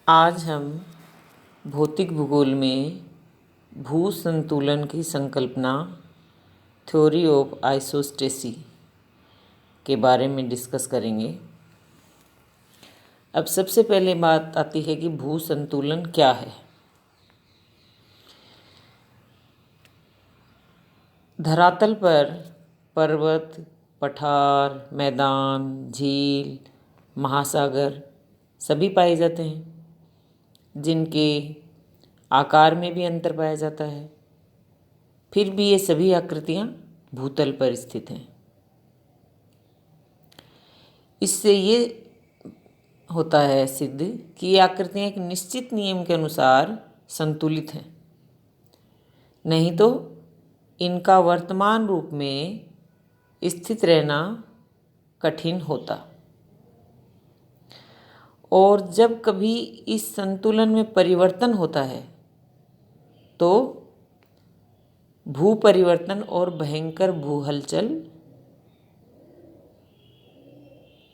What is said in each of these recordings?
आज हम भौतिक भूगोल में भू संतुलन की संकल्पना थ्योरी ऑफ आइसोस्टेसी के बारे में डिस्कस करेंगे। अब सबसे पहले बात आती है कि भू संतुलन क्या है। धरातल पर पर्वत, पठार, मैदान, झील, महासागर सभी पाए जाते हैं, जिनके आकार में भी अंतर पाया जाता है। फिर भी ये सभी आकृतियाँ भूतल पर स्थित हैं। इससे ये होता है सिद्ध कि ये आकृतियाँ एक निश्चित नियम के अनुसार संतुलित हैं, नहीं तो इनका वर्तमान रूप में स्थित रहना कठिन होता। और जब कभी इस संतुलन में परिवर्तन होता है तो भू परिवर्तन और भयंकर भू हलचल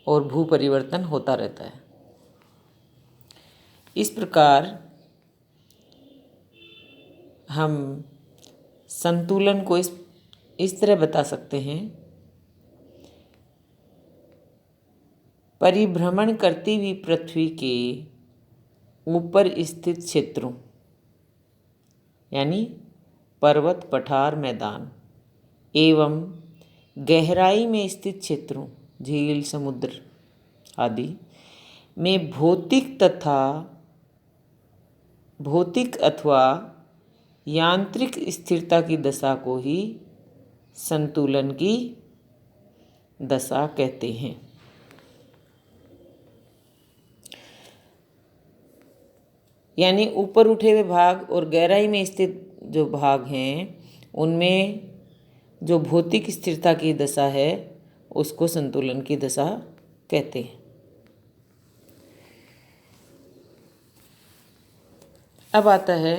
और भू परिवर्तन होता रहता है। इस प्रकार हम संतुलन को इस तरह बता सकते हैं। परिभ्रमण करती हुई पृथ्वी के ऊपर स्थित क्षेत्रों यानी पर्वत, पठार, मैदान एवं गहराई में स्थित क्षेत्रों, झील, समुद्र आदि में भौतिक अथवा यांत्रिक स्थिरता की दशा को ही संतुलन की दशा कहते हैं। यानी ऊपर उठे हुए भाग और गहराई में स्थित जो भाग हैं, उनमें जो भौतिक स्थिरता की दशा है उसको संतुलन की दशा कहते हैं। अब आता है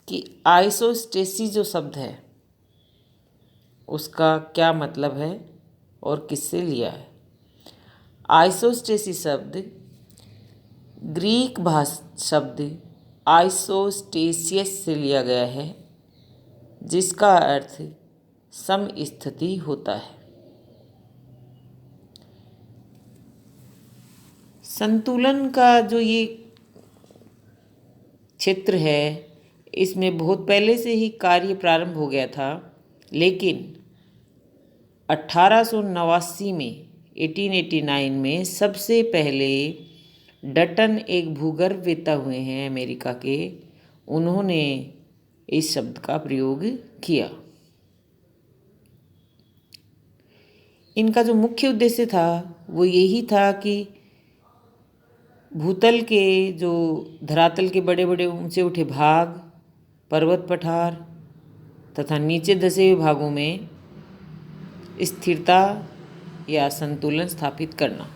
कि आइसोस्टेसी जो शब्द है उसका क्या मतलब है और किससे लिया है। आइसोस्टेसी शब्द ग्रीक भाषा शब्द आइसोस्टेसियस से लिया गया है, जिसका अर्थ समस्थिति होता है। संतुलन का जो ये क्षेत्र है, इसमें बहुत पहले से ही कार्य प्रारंभ हो गया था, लेकिन 1889 में 1889 में सबसे पहले डटन एक भूगर्भवेत्ता हुए हैं अमेरिका के, उन्होंने इस शब्द का प्रयोग किया। इनका जो मुख्य उद्देश्य था वो यही था कि भूतल के जो धरातल के बड़े बड़े ऊंचे उठे भाग, पर्वत, पठार तथा नीचे धंसे हुए भागों में स्थिरता या संतुलन स्थापित करना।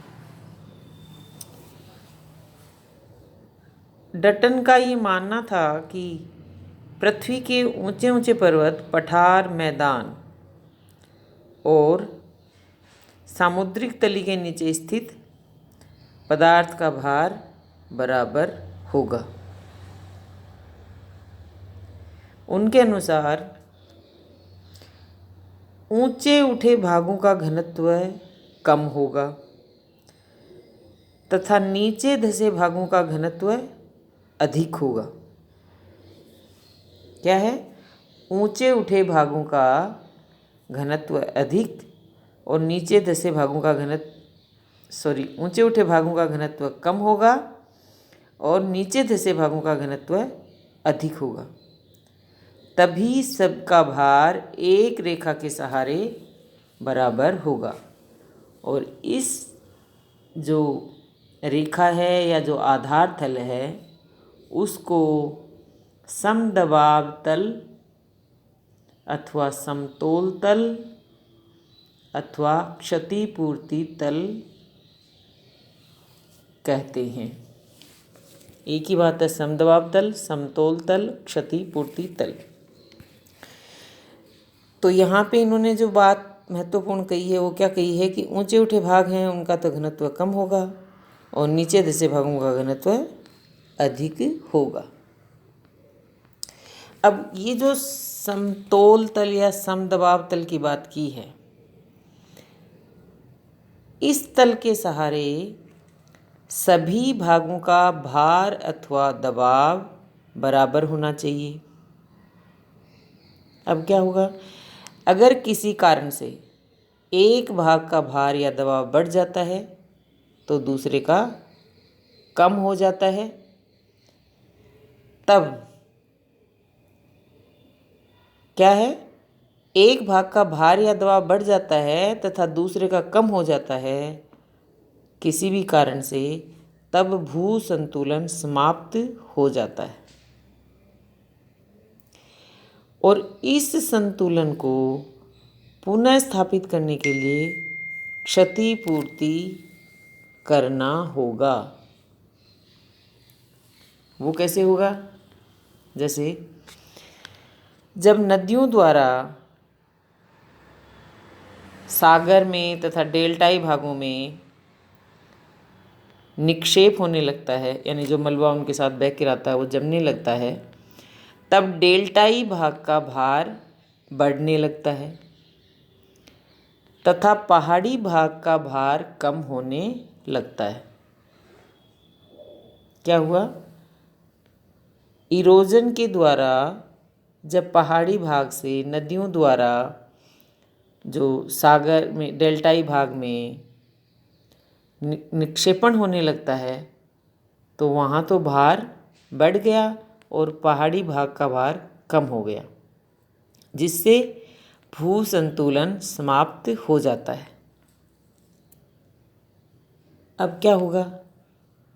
डटन का ये मानना था कि पृथ्वी के ऊंचे ऊंचे पर्वत, पठार, मैदान और सामुद्रिक तली के नीचे स्थित पदार्थ का भार बराबर होगा। उनके अनुसार ऊंचे उठे भागों का घनत्व कम होगा तथा नीचे धंसे भागों का घनत्व अधिक होगा। क्या है? ऊंचे उठे भागों का घनत्व अधिक और नीचे धंसे भागों का ऊंचे उठे भागों का घनत्व कम होगा और नीचे धंसे भागों का घनत्व अधिक होगा। तभी सबका भार एक रेखा के सहारे बराबर होगा। और इस जो रेखा है या जो आधार तल है उसको समदबाव तल अथवा समतोल तल अथवा क्षतिपूर्ति तल कहते हैं। एक ही बात है, समदबाव तल, समतोल तल, क्षतिपूर्ति तल। तो यहाँ पे इन्होंने जो बात महत्वपूर्ण कही है वो क्या कही है कि ऊंचे उठे भाग हैं उनका तो घनत्व कम होगा और नीचे धंसे भागों का घनत्व अधिक होगा। अब ये जो समतोल तल या समदबाव तल की बात की है, इस तल के सहारे सभी भागों का भार अथवा दबाव बराबर होना चाहिए। अब क्या होगा, अगर किसी कारण से एक भाग का भार या दबाव बढ़ जाता है तो दूसरे का कम हो जाता है, तब क्या है, एक भाग का भार या दबाव बढ़ जाता है तथा दूसरे का कम हो जाता है किसी भी कारण से, तब भू संतुलन समाप्त हो जाता है। और इस संतुलन को पुनः स्थापित करने के लिए क्षतिपूर्ति करना होगा। वो कैसे होगा, जैसे जब नदियों द्वारा सागर में तथा डेल्टाई भागों में निक्षेप होने लगता है, यानी जो मलबा उनके साथ बह कर आता है वो जमने लगता है, तब डेल्टाई भाग का भार बढ़ने लगता है तथा पहाड़ी भाग का भार कम होने लगता है। क्या हुआ, इरोजन के द्वारा जब पहाड़ी भाग से नदियों द्वारा जो सागर में डेल्टाई भाग में निक्षेपण होने लगता है तो वहाँ तो भार बढ़ गया और पहाड़ी भाग का भार कम हो गया, जिससे भू संतुलन समाप्त हो जाता है। अब क्या होगा,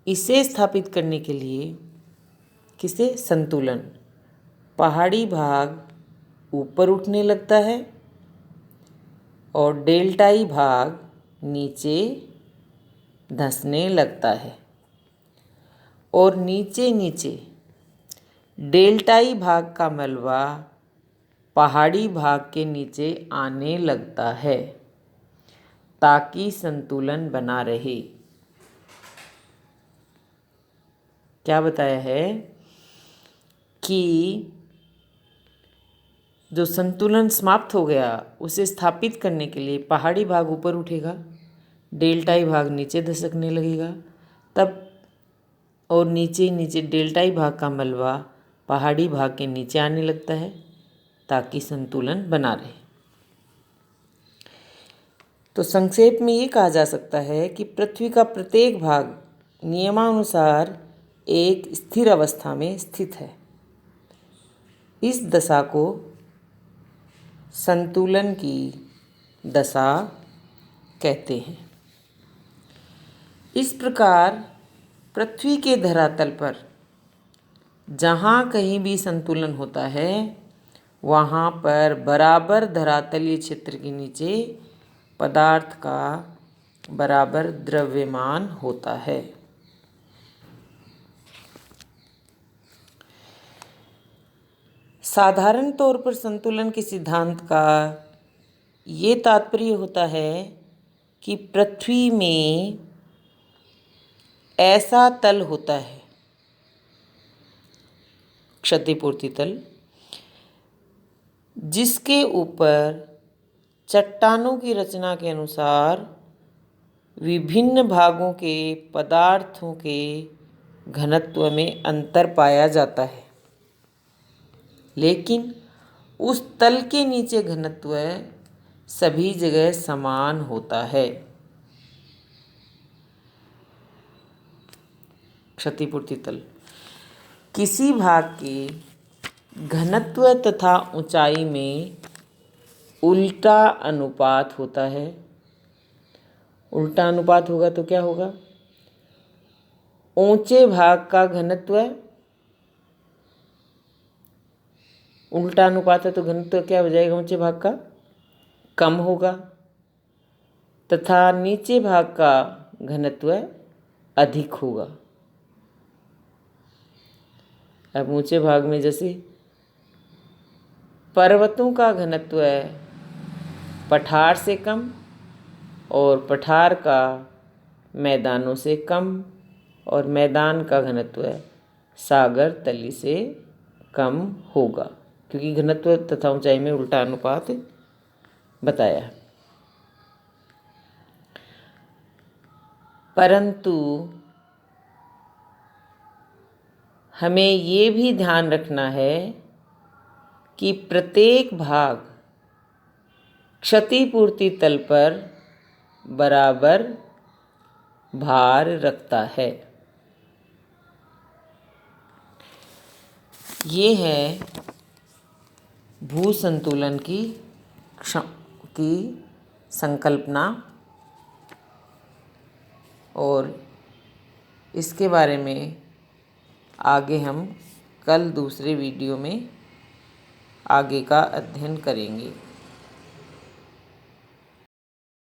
इसे स्थापित करने के लिए किसे, संतुलन, पहाड़ी भाग ऊपर उठने लगता है और डेल्टाई भाग नीचे धंसने लगता है, और नीचे नीचे डेल्टाई भाग का मलबा पहाड़ी भाग के नीचे आने लगता है ताकि संतुलन बना रहे। क्या बताया है कि जो संतुलन समाप्त हो गया उसे स्थापित करने के लिए पहाड़ी भाग ऊपर उठेगा, डेल्टाई भाग नीचे धसकने लगेगा, तब और नीचे नीचे डेल्टाई भाग का मलबा पहाड़ी भाग के नीचे आने लगता है ताकि संतुलन बना रहे। तो संक्षेप में ये कहा जा सकता है कि पृथ्वी का प्रत्येक भाग नियमानुसार एक स्थिर अवस्था में स्थित है। इस दशा को संतुलन की दशा कहते हैं। इस प्रकार पृथ्वी के धरातल पर जहाँ कहीं भी संतुलन होता है वहाँ पर बराबर धरातलीय क्षेत्र के नीचे पदार्थ का बराबर द्रव्यमान होता है। साधारण तौर पर संतुलन के सिद्धांत का ये तात्पर्य होता है कि पृथ्वी में ऐसा तल होता है, क्षतिपूर्ति तल, जिसके ऊपर चट्टानों की रचना के अनुसार विभिन्न भागों के पदार्थों के घनत्व में अंतर पाया जाता है, लेकिन उस तल के नीचे घनत्व सभी जगह समान होता है। क्षतिपूर्ति तल किसी भाग के घनत्व तथा ऊंचाई में उल्टा अनुपात होता है। उल्टा अनुपात होगा तो क्या होगा, ऊंचे भाग का घनत्व, उल्टा अनुपात है तो घनत्व क्या हो जाएगा, ऊंचे भाग का कम होगा तथा नीचे भाग का घनत्व अधिक होगा। अब ऊंचे भाग में जैसे पर्वतों का घनत्व पठार से कम और पठार का मैदानों से कम और मैदान का घनत्व सागर तली से कम होगा, क्योंकि घनत्व तथा ऊंचाई में उल्टा अनुपात बताया है। परंतु हमें ये भी ध्यान रखना है कि प्रत्येक भाग क्षतिपूर्ति तल पर बराबर भार रखता है। ये है भू संतुलन की संकल्पना, और इसके बारे में आगे हम कल दूसरे वीडियो में आगे का अध्ययन करेंगे।